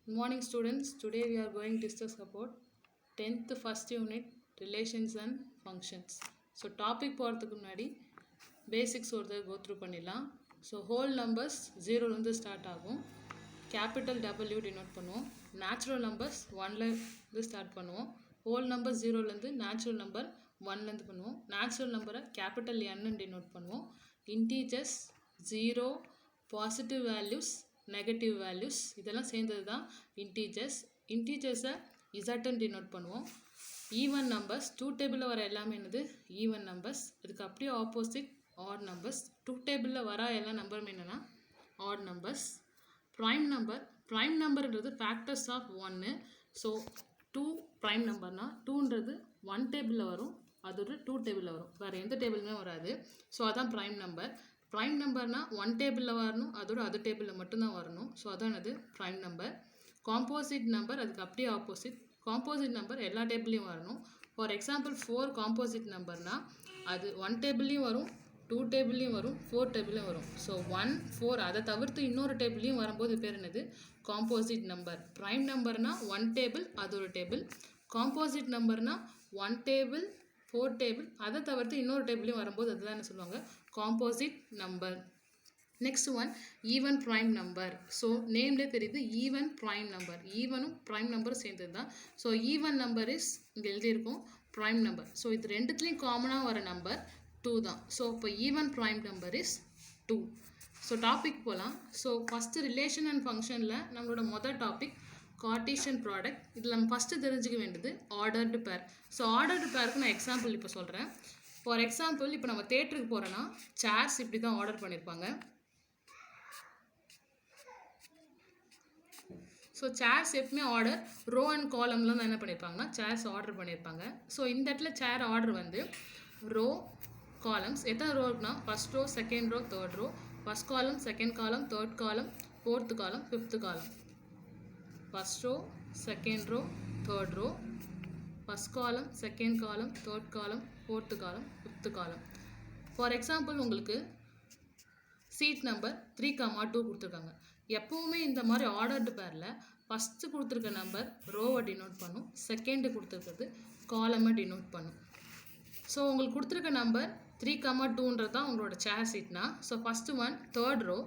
Good morning students. Today we are going to discuss about 10th first unit relations and functions. So topic போகிறதுக்கு முன்னாடி basics ஒரு தடவை go through பண்ணிடலாம். So whole numbers 0லேருந்து start ஆகும். Capital W denote பண்ணுவோம். Natural numbers 1லேருந்து start பண்ணுவோம். Whole number 0லேருந்து natural number 1லேருந்து பண்ணுவோம். Natural நம்பரை கேபிட்டல் N டினோட் பண்ணுவோம். Integers 0 positive values negative values இதெல்லாம் சேர்ந்தது தான் இன்டீஜர்ஸை இசட்டன் டினோட் பண்ணுவோம். ஈவன் நம்பர்ஸ் டூ டேபிளில் வர எல்லாமே என்னது ஈவன் நம்பர்ஸ். இதுக்கு அப்படியே ஆப்போசிட் ஆட் நம்பர்ஸ். டூ டேபிளில் வர எல்லா நம்பரும் என்னென்னா ஆட் நம்பர்ஸ். ப்ரைம் நம்பர்ன்றது ஃபேக்டர்ஸ் ஆஃப் 1. ஸோ 2 ப்ரைம் நம்பர்னால் 2ன்றது 1 டேபிளில் வரும், அது ஒரு 2 டேபிளில் வரும், வேறு எந்த டேபிளுமே வராது. ஸோ அதான் ப்ரைம் நம்பர். ப்ரைம் நம்பர்னால் 1 டேபிளில் வரணும், அதோட அது டேபிளில் மட்டும்தான் வரணும். ஸோ அதான் அது ப்ரைம் நம்பர். காம்போசிட் நம்பர் அதுக்கு அப்படியே ஆப்போசிட். காம்போசிட் நம்பர் எல்லா டேபிள்லையும் வரணும். ஃபார் எக்ஸாம்பிள் 4 காம்போசிட் நம்பர்னால் அது 1 டேபிள்லையும் வரும், 2 டேபிள்லையும் வரும், 4 டேபிள்லையும் வரும். ஸோ 1 4 அதை தவிர்த்து இன்னொரு டேபிள்லையும் வரும்போது பேர் என்னது காம்போசிட் நம்பர். ப்ரைம் நம்பர்னால் 1 டேபிள் அது ஒரு டேபிள். காம்போசிட் நம்பர்னால் 1 டேபிள் 4 டேபிள் அதை தவிர்த்து இன்னொரு டேபிளையும் வரும்போது அதுதான் என்ன சொல்லுவாங்க composite number. Next one even prime number. So நேம்லேயே தெரியுது ஈவன் ப்ரைம் நம்பர். ஈவனும் ப்ரைம் நம்பரும் சேர்ந்தது தான். ஸோ ஈவன் நம்பர் இஸ் இங்கே எழுதியிருக்கும் ப்ரைம் நம்பர். ஸோ இது ரெண்டுத்துலேயும் காமனாக வர நம்பர் 2 தான். ஸோ இப்போ even prime number is 2. So topic போகலாம். ஸோ ஃபஸ்ட்டு ரிலேஷன் அண்ட் ஃபங்க்ஷனில் நம்மளோட மொதல் டாபிக் கார்ட்டீசியன் ப்ராடக்ட். இதில் நம்ம ஃபஸ்ட்டு தெரிஞ்சுக்க வேண்டியது ஆர்டர்டு பேர். ஸோ ஆர்டர்டு பேருக்கு நான் எக்ஸாம்பிள் இப்போ சொல்கிறேன். ஃபார் எக்ஸாம்பிள் இப்போ நம்ம தேட்டருக்கு போகிறோன்னா சேர்ஸ் இப்படி தான் ஆர்டர் பண்ணியிருப்பாங்க. ஸோ சேர்ஸ் எப்பவுமே ஆர்டர் ரோ அண்ட் காலம்லாம் தான் என்ன பண்ணியிருப்பாங்கன்னா சேர்ஸ் ஆர்டர் பண்ணியிருப்பாங்க. ஸோ இந்த இடத்துல சேர் ஆர்டர் வந்து ரோ காலம்ஸ் எத்தனை ரோ இருக்குன்னா first row second row third row, first column second column third column fourth column fifth column. First row second row third row, first column second column third column fourth column fifth column. For example உங்களுக்கு seat number 3,2 கொடுத்துருக்காங்க. எப்போவுமே இந்த மாதிரி ordered பேரில் first கொடுத்துருக்க number ரோவை denote பண்ணும், second கொடுத்துருக்கிறது காலமை டினோட் பண்ணும். ஸோ உங்களுக்கு கொடுத்துருக்க நம்பர் 3,2ன்றது தான் உங்களோட சேர் சீட்னா. So first one third row,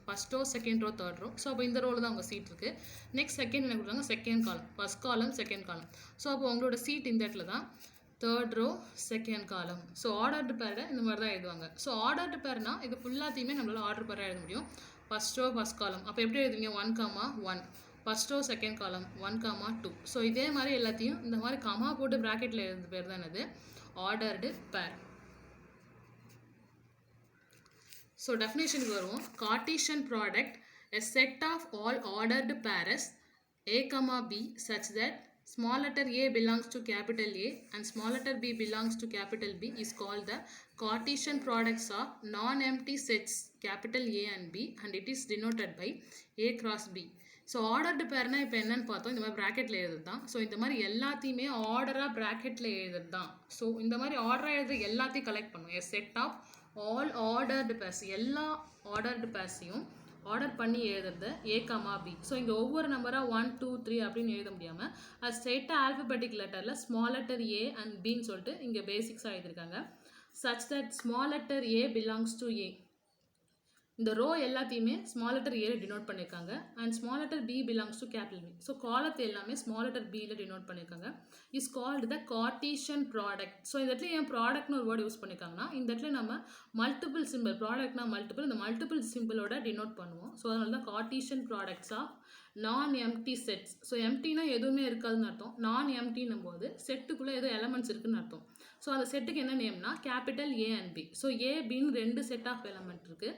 first row second row third row. So அப்போ இந்த ரோவில் தான் உங்கள் சீட் இருக்குது. நெக்ஸ்ட் செகண்ட் என்ன கொடுத்தாங்க second column, first column second column. So அப்போ உங்களோட சீட் இந்த இடத்துல தான் third row second column. So ordered பேரை இந்த மாதிரி தான் எழுதுவாங்க. ஸோ ஆர்டர்டு பேர்னால் இது ஃபுல்லாத்தையுமே நம்மளால் ஆர்டர் பேராக எழுத முடியும். ஃபஸ்ட் ரோ ஃபஸ்ட் காலம் அப்போ எப்படி எழுதுவீங்க 1,1, ஃபஸ்ட் ரோ செகண்ட் காலம் 1,2. ஸோ இதே மாதிரி எல்லாத்தையும் இந்த மாதிரி கமா போட்டு ப்ராக்கெட்டில் எழுதுற பேர் தான் என்னது ஆர்டர்டு பேர். ஸோ டெஃபினேஷனுக்கு வருவோம். Cartesian product a set of all ordered pairs a comma b such that small letter a belongs to capital A and small letter b belongs to capital B is called the Cartesian products of non-empty sets capital A and B and it is denoted by A cross B. So ordered பேர்னா இப்போ என்னன்னு பார்த்தோம், இந்த மாதிரி ப்ராக்கெட்டில் எழுதுறது தான். So இந்த மாதிரி எல்லாத்தையுமே ஆர்டராக ப்ராக்கெட்டில் எழுதுறது தான். ஸோ இந்த மாதிரி ஆர்டராக எழுதுற எல்லாத்தையும் கலெக்ட் பண்ணும். a set of all ordered pairs, எல்லா ஆர்டர்டு பேர்ஸையும் ஆர்டர் பண்ணி எழுதுறது A comma B. ஸோ இங்கே ஒவ்வொரு நம்பராக 1 2 3 அப்படின்னு எழுத முடியாமல் அது ஸ்ட்ரெயிட்டாக ஆல்ஃபபெட்டிக் லெட்டரில் ஸ்மால் லெட்டர் A அண்ட் Bன்னு சொல்லிட்டு இங்கே பேசிக்ஸாக எழுதியிருக்காங்க. Such that small letter A belongs to A. இந்த ரோ எல்லாத்தையுமே ஸ்மால் லெட்டர் ஏல டினோட் பண்ணியிருக்காங்க and small letter B belongs to capital B. So காலத்தை எல்லாமே ஸ்மால் லெட்டர் பியில் டினோட் பண்ணியிருக்காங்க. Is called the Cartesian product. So இந்த இடத்துல ஏன் ப்ராடக்ட்னு ஒரு வேர்டு யூஸ் பண்ணியிருக்காங்கன்னா இந்த இடத்துல நம்ம மல்டிபிள் சிம்பிள், ப்ராடக்ட்னா மல்டிபிள், இந்த மல்டிபிள் சிம்பிளோட டினோட் பண்ணுவோம். ஸோ அதனால தான் கார்ட்டீசியன் ப்ராடக்ட்ஸ் ஆஃப் நான் எம்டி செட்ஸ். ஸோ எம்டினா எதுவுமே இருக்காதுன்னு அர்த்தம். நான் எம்டின்னும் போது செட்டுக்குள்ளே ஏதோ எலமெண்ட்ஸ் இருக்குதுன்னு அர்த்தம். ஸோ அந்த செட்டுக்கு என்ன நேம்னா capital A and B. So A பின்னு 2 செட் ஆஃப் எலமெண்ட் இருக்குது.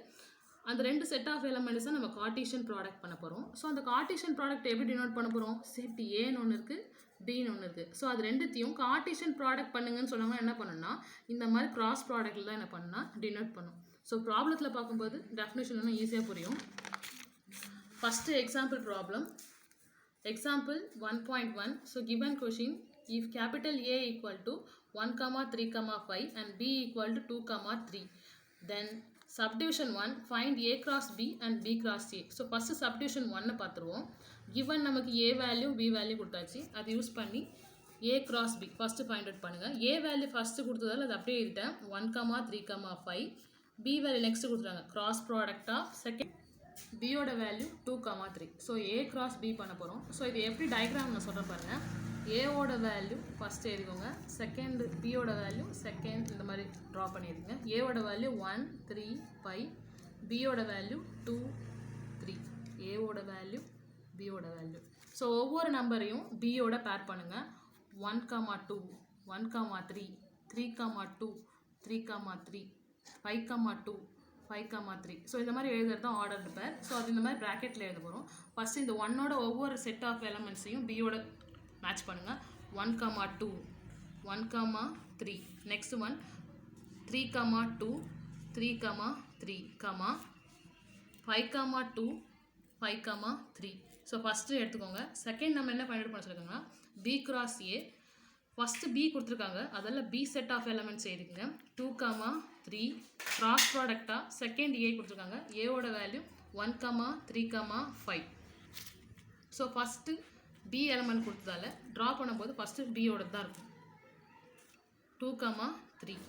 அந்த 2 செட் ஆஃப் எலமெண்ட்ஸை நம்ம கார்ட்டீசியன் ப்ராடக்ட் பண்ண போகிறோம். ஸோ அந்த கார்ட்டீசியன் ப்ராடக்ட் எப்படி டினோட் பண்ண போகிறோம், செட் ஏன்னு ஒன்று இருக்குது பின்னு ஒன்று இருக்குது. ஸோ அது ரெண்டுத்தையும் கார்ட்டீசியன் ப்ராடக்ட் பண்ணுங்கன்னு சொன்னாங்கன்னா என்ன பண்ணணும்னா இந்த மாதிரி கிராஸ் ப்ராடக்ட்டில் தான் என்ன பண்ணணும்னா டினோட் பண்ணும். ஸோ ப்ராப்ளத்தில் பார்க்கும்போது டெஃபினேஷன் இன்னும் ஈஸியாக புரியும். First example problem. Example 1.1. So given question if capital A equal to 1,3,5 and B equal to 2,3 then subdivision 1 find A cross B and B cross A. So first subdivision 1 பார்த்துருவோம். given நமக்கு a value b value கொடுத்தாச்சு. அது use பண்ணி a cross b first find out பண்ணுங்க. a value first கொடுத்ததால அது அப்படியே எழுதிட்டேன் 1, 3, 5. b வேல்யூ நெக்ஸ்ட் கொடுத்துறாங்க cross product of second b ஓட value 2, 3. So a cross b பண்ண போகிறோம். ஸோ இது எப்படி டயக்ராம் நான் சொல்கிறேன் பாருங்கள். a ஓட வேல்யூ ஃபர்ஸ்ட் எழுதிக்கோங்க, செகண்ட் b ஓட வேல்யூ செகண்ட் இந்த மாதிரி ட்ரா பண்ணிடுங்க. a ஓட வேல்யூ 1, 3, 5, b ஓட வேல்யூ 2, 3. a ஓட வேல்யூ b ஓட வேல்யூ. ஸோ ஒவ்வொரு நம்பரையும் b ஓட பேர் பண்ணுங்கள். 1, 2, 1, 3, 3, 2, 3, 3, 5, 2, 5, 3. ஸோ இந்த மாதிரி எழுதுறது தான் ஆர்டர் பேர். ஸோ அது இந்த மாதிரி ப்ராக்கெட்டில் எழுத போகிறோம். ஃபஸ்ட்டு இந்த 1ஓட ஒவ்வொரு செட் ஆஃப் எலமெண்ட்ஸையும் b ஓட மேட்ச் பண்ணுங்கள். 1, 2, 1, 3. Next one 3, 2, 3, 3, 5, 2, 5, 3. ஸோ ஃபஸ்ட்டு எடுத்துக்கோங்க. செகண்ட் நம்ம என்ன ஃபைண்ட் அவுட் பண்ண சொல்லியிருக்கோங்கன்னா b cross a. First b கொடுத்துருக்காங்க, அதெல்லாம் b செட் ஆஃப் எலமெண்ட்ஸ் எழுதிக்கங்க. 2, 3 கிராஸ் ப்ராடக்டாக செகண்ட் a கொடுத்துருக்காங்க. a ஓட value 1, 3, 5. So first b element கொடுத்ததால ட்ரா பண்ணும்போது ஃபஸ்ட்டு b ஓட தான் இருக்கும். 2, 3.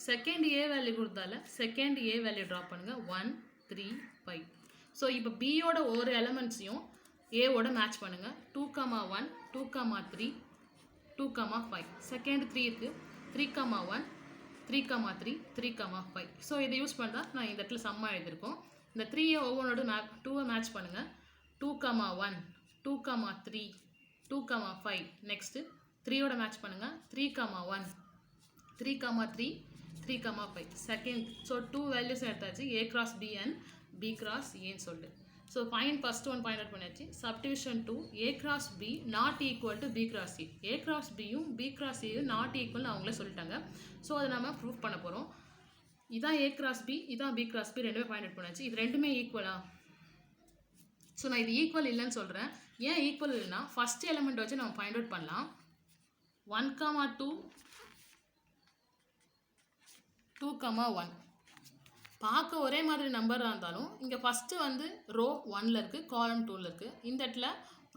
செகண்ட் a வேல்யூ கொடுத்ததால செகண்ட் a வேல்யூ ட்ரா பண்ணுங்கள். 1, 3, 5. ஸோ இப்போ b ஓட ஒரு எலமெண்ட்ஸையும் a ஓட மேட்ச் பண்ணுங்கள். 2, 1, 2, 3, 2, 5. செகண்ட் 3 இருக்குது. 3, 1, 3, 3, 3, 5. ஸோ இதை யூஸ் பண்ணால் நான் இந்த இடத்துல சம்மா எழுதியிருக்கோம். இந்த 3 ஒவ்வொன்றோட 2 மேட்ச் பண்ணுங்கள். 2, 1, 2, 3, 2, 5. நெக்ஸ்ட்டு 3 ஓட மேட்ச் பண்ணுங்கள். 3, 1, 3, 3, 3, 5. செகண்ட் ஸோ 2 வேல்யூஸ் எடுத்தாச்சு, a cross b and b cross a சொல்லிட்டு. So find first one find out பண்ணியாச்சு. Subdivision 2, a cross b not equal to b cross a. a cross bயும் b cross aயும் not ஈக்குவல்னு அவங்களே சொல்லிட்டாங்க. So அதை நம்ம ப்ரூவ் பண்ண போகிறோம். இதான் a cross b, இதான் b cross b, ரெண்டுமே ஃபைண்ட் அவுட் பண்ணியாச்சு. இது ரெண்டுமே ஈக்குவலா? ஸோ நான் இது ஈக்குவல் இல்லைன்னு சொல்கிறேன். ஏன் ஈக்குவல் இல்லைன்னா ஃபஸ்ட் எலிமெண்ட் வச்சு நம்ம ஃபைண்ட் அவுட் பண்ணலாம். 1, 2, 2, 1 பார்க்க ஒரே மாதிரி நம்பராக இருந்தாலும் இங்கே ஃபஸ்ட்டு வந்து ரோ 1ல் இருக்குது, காலம் 2ல் இருக்குது. இந்த இடத்துல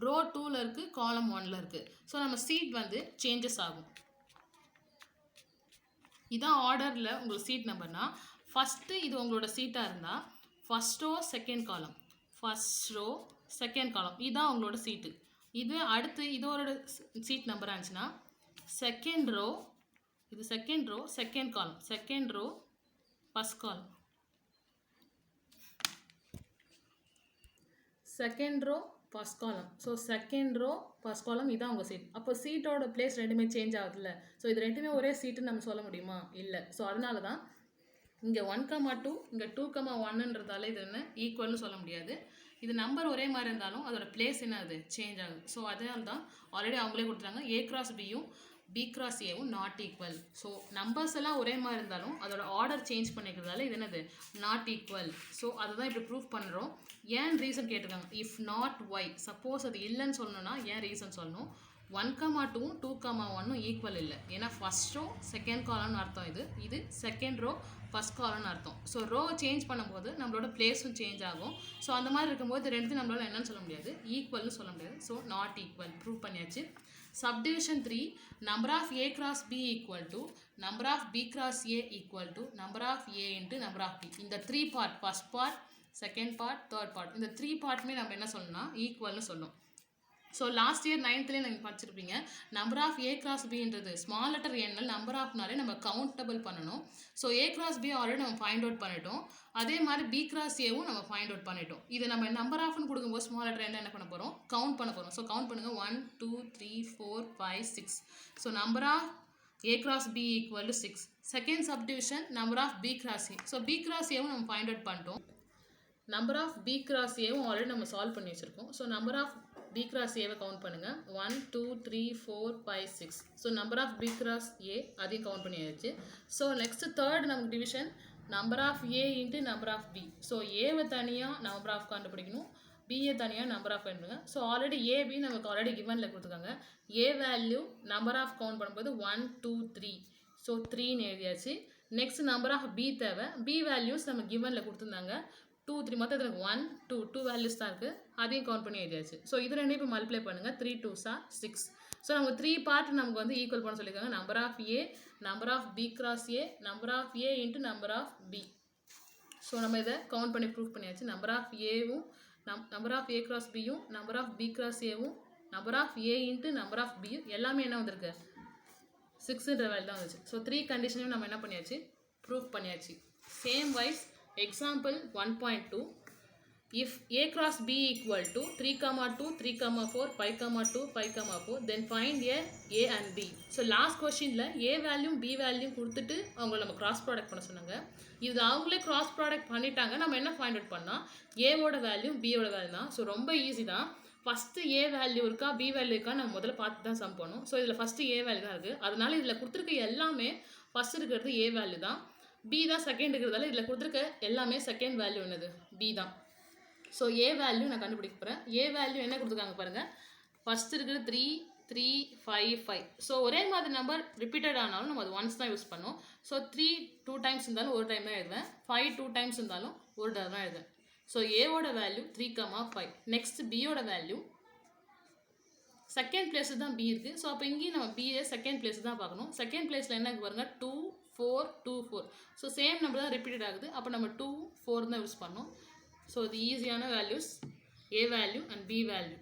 ரோ 2ல் இருக்குது, காலம் 1ல் இருக்குது. ஸோ நம்ம சீட் வந்து சேஞ்சஸ் ஆகும். இதான் ஆர்டரில் உங்களுக்கு சீட் நம்பர்னா ஃபஸ்ட்டு இது உங்களோட சீட்டாக இருந்தால் first row second column, first row second column, இதுதான் உங்களோட சீட்டு. இது அடுத்து இதோட சீட் நம்பராக இருந்துச்சுன்னா செகண்ட் ரோ, இது second row second column, second row first column, second row first column. So second row first column இதான் உங்கள் சீட். அப்போ சீட்டோட பிளேஸ் ரெண்டுமே சேஞ்ச் ஆகுதுல்ல. ஸோ இது ரெண்டுமே ஒரே சீட்டுன்னு நம்ம சொல்ல முடியுமா? இல்லை. ஸோ அதனால தான் இங்கே 1, 2, இங்கே 2, 1ன்றதால இது என்ன ஈக்குவல்னு சொல்ல முடியாது. இது நம்பர் ஒரே மாதிரி இருந்தாலும் அதோட பிளேஸ் என்ன ஆகுது? சேஞ்ச் ஆகுது. ஸோ அதனால தான் ஆல்ரெடி அவங்களே கொடுத்துட்டாங்க a cross bயும் b cross aவும் நாட் ஈக்குவல். ஸோ நம்பர்ஸ் எல்லாம் ஒரே மாதிரி இருந்தாலும் அதோட ஆர்டர் சேஞ்ச் பண்ணிக்கிறதால இது என்னது? Not equal. ஸோ அதை தான் இப்படி ப்ரூவ் பண்ணுறோம். ஏன் ரீசன் கேட்டிருக்காங்க. இஃப் நாட் ஒய், சப்போஸ் அது இல்லைன்னு சொல்லணும்னா ஏன் ரீசன் சொல்லணும். 1, 2, 2, 1 ஈக்குவல் இல்லை. ஏன்னா ஃபஸ்ட் ரோ செகண்ட் காலம்னு அர்த்தம், இது செகண்ட் ரோ ஃபஸ்ட் காலம்னு அர்த்தம். ஸோ ரோ சேஞ்ச் பண்ணும்போது நம்மளோட பிளேஸும் சேஞ்ச் ஆகும். ஸோ அந்த மாதிரி இருக்கும்போது ரெண்டு நம்மளால என்னன்னு சொல்ல முடியாது? ஈக்குவல்னு சொல்ல முடியாது. ஸோ நாட் ஈக்குவல் ப்ரூவ் பண்ணியாச்சு. Subdivision 3, number of a cross b equal to number of b cross a equal to number of a into number of b. இந்த 3 part, first part, second part, third part, இந்த 3 பார்ட்டுமே நம்ம என்ன சொல்லணும்னா ஈக்குவல்னு சொல்லணும். So last year 9th நீங்கள் படிச்சிருப்பீங்க. Number of a cross bன்றது small letter எண்ணில் நம்பர் ஆஃப்னாலே நம்ம கவுண்டபிள் பண்ணணும். So a cross b already நம்ம ஃபைண்ட் அவுட் பண்ணிட்டோம். அதே மாதிரி b cross aவும் நம்ம ஃபைண்ட் அவுட் பண்ணிட்டோம். இது நம்ம நம்பர் ஆஃப்னு கொடுக்கும்போது ஸ்மால் லெட்டர் என்ன பண்ண போகிறோம்? கவுண்ட் பண்ண போகிறோம். ஸோ கவுண்ட் பண்ணுங்கள். 1, 2, 3, 4, 5, 6. So number of a cross b equal to 6. Second subdivision number of b cross a. So b cross aவும் நம்ம ஃபைண்ட் அவுட் பண்ணிட்டோம். நம்பர் ஆஃப் b cross aவும் ஆல்ரெடி நம்ம சால்வ் பண்ணி வச்சுருக்கோம். So number of b cross aவை count பண்ணுங்கள். 1, 2, 3, 4, 5, 6. So number of b cross a அதையும் கவுண்ட் பண்ணியாச்சு. ஸோ நெக்ஸ்ட் தேர்ட் நமக்கு division number of a into number of b. So ஏவை தனியாக நம்பர் ஆஃப் கண்டுபிடிக்கணும், பிஏ தனியாக நம்பர் ஆஃப் கண்டுபிடிங்க. ஸோ ஆல்ரெடி ஏபி நமக்கு ஆல்ரெடி கிவனில் கொடுத்துருக்காங்க. A value number of count பண்ணும்போது 1, 2, 3. ஸோ 3ன்னு எழுதியாச்சு. நெக்ஸ்ட் நம்பர் ஆஃப் b தேவை. b வேல்யூஸ் நம்ம கிவனில் கொடுத்துருந்தாங்க. 2 3 மொத்தத்தில் 1 2 வேல்யூஸ் தான் இருக்குது, அதையும் கவுண்ட் பண்ணி எழுதியாச்சு. ஸோ இது ரெண்டையும் இப்போ மல்டிப்ளை பண்ணுங்கள். 3 2s are 6. ஸோ நமக்கு 3 பார்ட் நமக்கு வந்து ஈக்குவல் பண்ண சொல்லியிருக்காங்க. Number of A, number of B cross A, number of A into number of B. So நம்ம இதை கவுண்ட் பண்ணி ப்ரூவ் பண்ணியாச்சு. நம்பர் ஆஃப் ஏவும் நம்பர் ஆஃப் ஏ கிராஸ் பியும், நம்பர் ஆஃப் பி கிராஸ் ஏவும், number of A into number of பியும் எல்லாமே என்ன வந்திருக்கு, 6ன்ற வேல்யூ தான் வந்துச்சு. ஸோ 3 கண்டிஷனையும் நம்ம என்ன பண்ணியாச்சு, ப்ரூவ் பண்ணியாச்சு. Same wise example 1.2, if a cross b equal to 3, 2, 3, 4, 5, 2, 5, 4, then find a and b. So last கொஸ்டினில் a வேல்யூ b வேல்யூ கொடுத்துட்டு அவங்கள நம்ம கிராஸ் ப்ராடக்ட் பண்ண சொன்னாங்க. இது அவங்களே கிராஸ் ப்ராடக்ட் பண்ணிட்டாங்க. நம்ம என்ன ஃபைண்ட் அவுட் பண்ணால் ஏவோட வேல்யூ பியோட வேல்யூ தான். ஸோ ரொம்ப ஈஸி தான். ஃபஸ்ட்டு ஏ வேல்யூ இருக்கா பி வேல்யூ இருக்கா நம்ம முதல்ல பார்த்து தான் சம் பண்ணணும். ஸோ இதில் ஃபஸ்ட்டு ஏ வேல்யூ தான் இருக்குது. அதனால இதில் கொடுத்துருக்க எல்லாமே ஃபஸ்ட் இருக்கிறது ஏ வேல்யூ தான், பி தான் செகண்ட் இருக்கிறதால இதில் கொடுத்துருக்க எல்லாமே செகண்ட் வேல்யூ என்னது, பி தான். ஸோ ஏ வேல்யூ நான் கண்டுபிடிக்க போகிறேன். ஏ வேல்யூ என்ன கொடுத்துருக்காங்க பாருங்கள். ஃபஸ்ட் இருக்கிறது 3 3 5 5. ஸோ ஒரே மாதிரி நம்பர் ரிப்பீட்டட் ஆனாலும் நம்ம அது ஒன்ஸ் தான் யூஸ் பண்ணோம். ஸோ 3 2 டைம்ஸ் இருந்தாலும் ஒரு டைம் தான் எழுதுவேன், 5 2 டைம்ஸ் இருந்தாலும் ஒரு டைம் தான் எழுதுவேன். ஸோ ஏவோட வேல்யூ 3, 5. நெக்ஸ்ட் பியோட வேல்யூ செகண்ட் பிளேஸ் தான் பி இருக்குது. ஸோ அப்போ இங்கேயும் நம்ம பிஏ செகண்ட் பிளேஸ் தான் பார்க்கணும். செகண்ட் பிளேஸில் என்ன பாருங்க 2 4 2 4. ஸோ சேம் நம்பர் தான் ரிப்பீட்டட் ஆகுது. அப்போ நம்ம 2 4 தான் யூஸ் பண்ணோம். ஸோ இது ஈஸியான values, A value and B value.